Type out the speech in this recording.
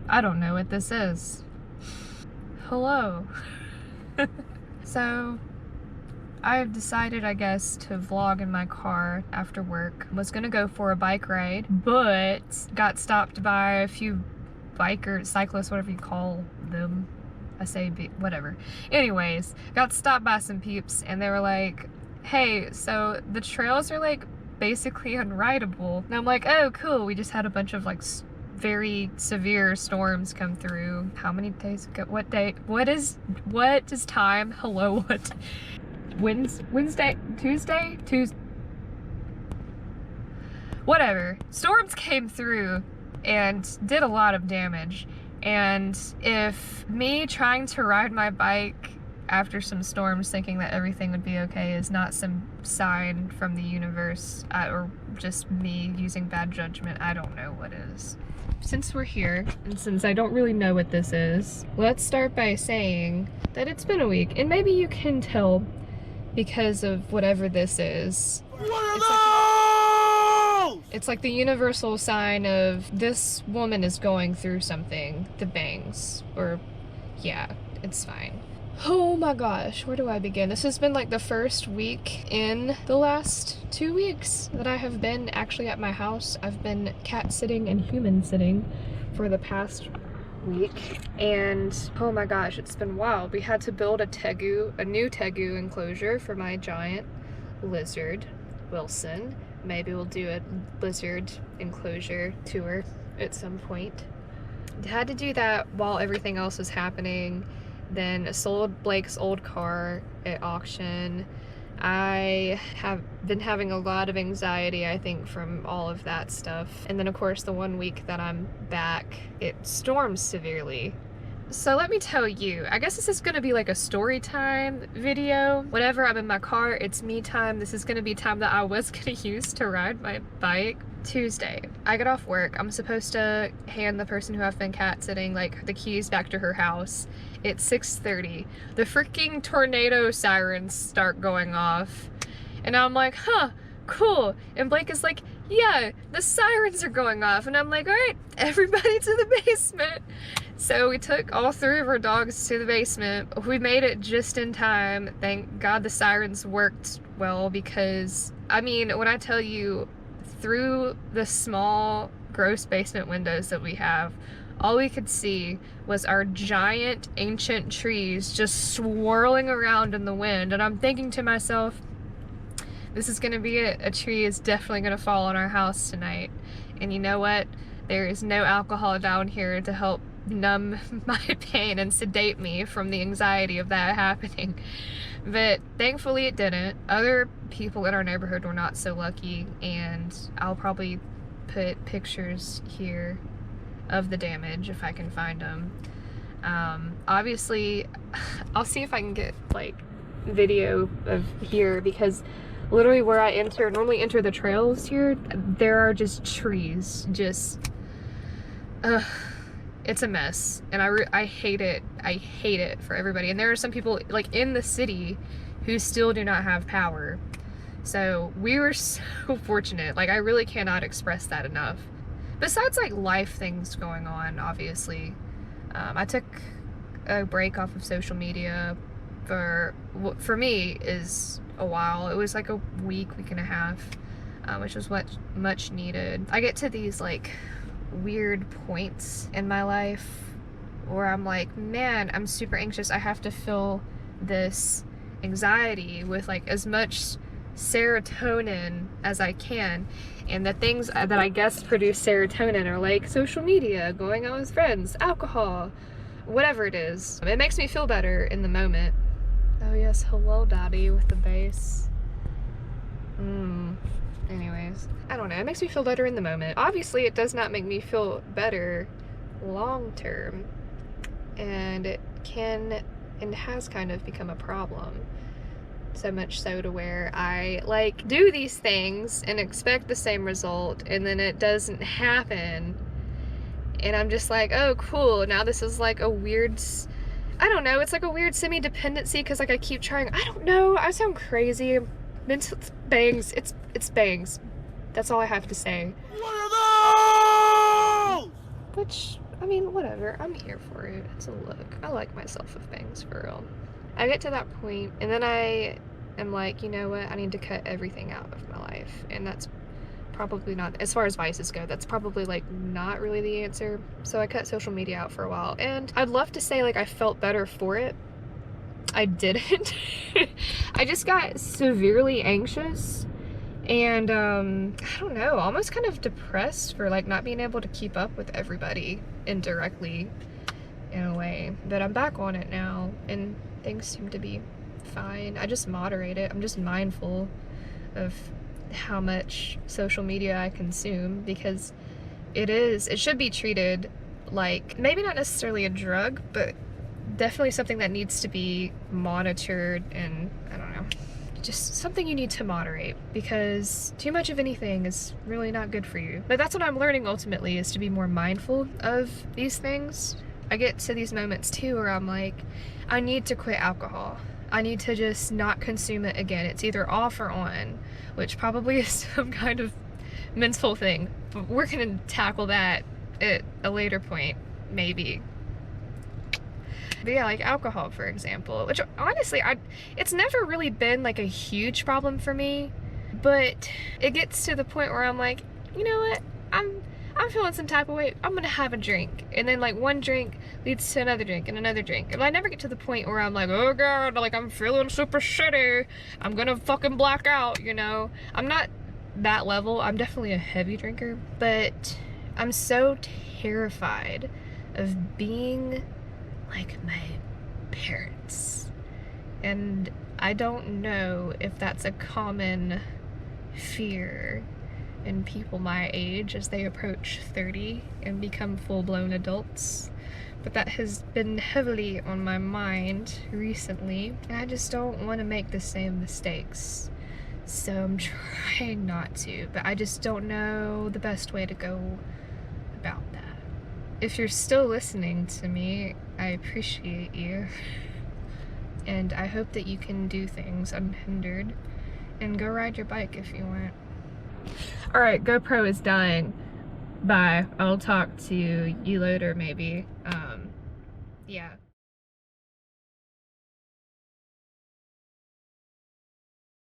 I don't know what this is. Hello. So, I've decided, I guess, to vlog in my car after work. Was gonna go for a bike ride, but got stopped by a few bikers, cyclists, whatever you call them. I say whatever. Anyways, got stopped by some peeps and they were like, hey, so the trails are like basically unrideable. And I'm like, oh, cool. We just had a bunch of like very severe storms come through. How many days ago? What day? What is time? Hello, what? Wednesday? Tuesday? Whatever. Storms came through and did a lot of damage. And if me trying to ride my bike after some storms thinking that everything would be okay is not some sign from the universe, or just me using bad judgment, I don't know what is. Since we're here, and since I don't really know what this is, let's start by saying that it's been a week, and maybe you can tell because of whatever this is. It's like the universal sign of this woman is going through something. The bangs. Or, yeah, it's fine. Oh my gosh, where do I begin? This has been like the first week in the last 2 weeks that I have been actually at my house. I've been cat sitting and human sitting for the past week, and oh my gosh, it's been wild. We had to build a new tegu enclosure for my giant lizard, Wilson. Maybe we'll do a lizard enclosure tour at some point. Had to do that while everything else was happening. Then sold Blake's old car at auction. I have been having a lot of anxiety, I think, from all of that stuff. And then of course the 1 week that I'm back, it stormed severely. So let me tell you, I guess this is gonna be like a story time video. Whenever I'm in my car, it's me time. This is gonna be time that I was gonna use to ride my bike. Tuesday, I get off work. I'm supposed to hand the person who I've been cat sitting like the keys back to her house. It's 6:30. The freaking tornado sirens start going off. And I'm like, huh, cool. And Blake is like, yeah, the sirens are going off. And I'm like, all right, everybody to the basement. So we took all 3 of our dogs to the basement. We made it just in time. Thank God the sirens worked well, because, I mean, when I tell you, through the small, gross basement windows that we have, all we could see was our giant, ancient trees just swirling around in the wind. And I'm thinking to myself, this is gonna be it. A tree is definitely gonna fall on our house tonight. And you know what? There is no alcohol down here to help numb my pain and sedate me from the anxiety of that happening. But thankfully it didn't. Other people in our neighborhood were not so lucky, and I'll probably put pictures here of the damage if I can find them. Obviously, I'll see if I can get like video of here, because literally where I normally enter the trails here, there are just trees, it's a mess, and I hate it. I hate it for everybody. And there are some people like in the city who still do not have power. So we were so fortunate. Like, I really cannot express that enough. Besides like life things going on, obviously. I took a break off of social media for me is a while. It was like a week and a half, which was much needed. I get to these like weird points in my life where I'm like, man, I'm super anxious. I have to fill this anxiety with like as much serotonin as I can, and the things that I guess produce serotonin are like social media, going out with friends, alcohol, whatever it is. It makes me feel better in the moment. Oh yes, hello daddy with the bass. Anyways, I don't know, it makes me feel better in the moment. Obviously it does not make me feel better long term, and it can and has kind of become a problem. So much so to where I like do these things and expect the same result, and then it doesn't happen, and I'm just like, oh cool, now this is like a weird, I don't know, it's like a weird semi-dependency, because like I keep trying, I don't know, I sound crazy. Mental bangs, it's bangs. That's all I have to say. What are those? Which, I mean, whatever. I'm here for it. It's a look. I like myself with bangs, for real. I get to that point, and then I am like, you know what? I need to cut everything out of my life. And that's probably not, as far as vices go, that's probably like not really the answer. So I cut social media out for a while, and I'd love to say like I felt better for it. I didn't. I just got severely anxious and I don't know, almost kind of depressed for like not being able to keep up with everybody indirectly in a way. But I'm back on it now and things seem to be fine. I just moderate it. I'm just mindful of how much social media I consume, because it should be treated like, maybe not necessarily a drug, but definitely something that needs to be monitored, and I don't know, just something you need to moderate, because too much of anything is really not good for you. But that's what I'm learning ultimately, is to be more mindful of these things. I get to these moments too where I'm like, I need to quit alcohol. I need to just not consume it again. It's either off or on, which probably is some kind of mental thing. But we're gonna tackle that at a later point, maybe. But yeah, like alcohol, for example, which honestly, it's never really been like a huge problem for me, but it gets to the point where I'm like, you know what, I'm feeling some type of way, I'm gonna have a drink. And then like one drink leads to another drink and another drink. And I never get to the point where I'm like, oh God, like I'm feeling super shitty, I'm gonna fucking black out, you know? I'm not that level. I'm definitely a heavy drinker, but I'm so terrified of being like my parents. And I don't know if that's a common fear in people my age as they approach 30 and become full-blown adults. But that has been heavily on my mind recently, and I just don't want to make the same mistakes. So I'm trying not to, but I just don't know the best way to go about that. If you're still listening to me, I appreciate you. And I hope that you can do things unhindered and go ride your bike if you want. Alright, GoPro is dying. Bye. I'll talk to you later maybe. Yeah.